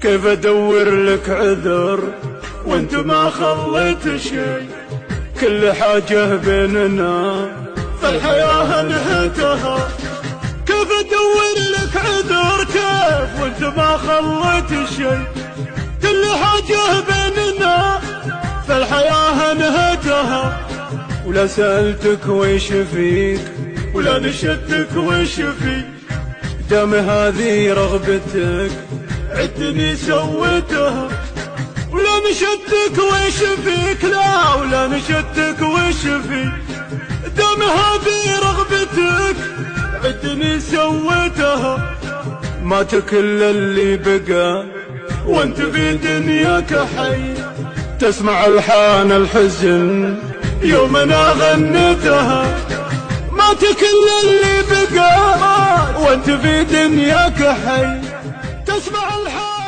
كيف ادور لك عذر وانت ما خليت شي؟ كل حاجة بيننا في الحياة انهيتها. كيف ادور لك عذر كيف وانت ما خليت شي؟ كل حاجة بيننا في الحياة انهيتها. ولا سألتك ويش فيك ولا نشدتك ويش فيك، دام هذه رغبتك عدني سويتها. ولا نشدتك ويش فيك، لا ولا نشدتك ويش فيك، دام هذه رغبتك عدني سويتها. مات كل اللي بقى وانت في دنياك حي، تسمع الحان الحزن يوم انا غنيتها. مات كل اللي بقى وانت في دنياك حي، تسمع الحان